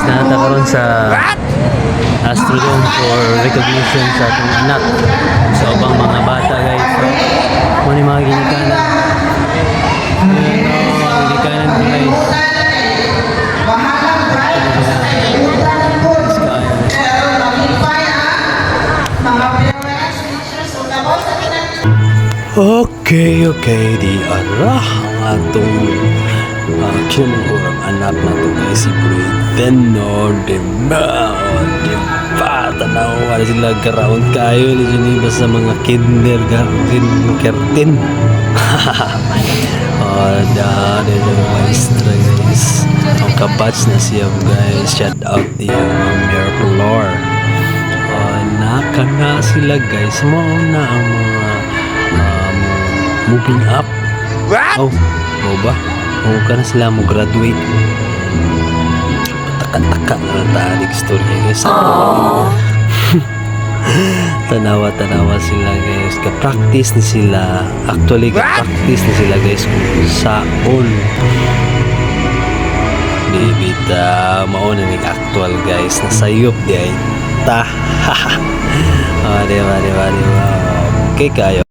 nata karon sa Astrodome for recognition sa atong anak sa ubang mga bata guys. So, muna mga ginikanan. Mga ginikanan ko guys. Okay, di arah ang atong kinamangurang anak na ito guys, si Briteno, diba, tanaw, wala sila garaon kayo, hindi ba sa mga kindergarten, kertin. Dahil yung maestra guys, ang kabats na siya guys, shout out di Mayor Flor. Nakana sila guys, mauna ang mga moving up. Oh ba? O ka na sila mo graduate. Taka-taka na taalig story guys. Tanawa sila guys. Ka-practice ni sila. Actually, ka-practice ni sila guys kung saan. Di bita mauna ni actual guys. Nasayop di ay ta. Diba. Okay kayo.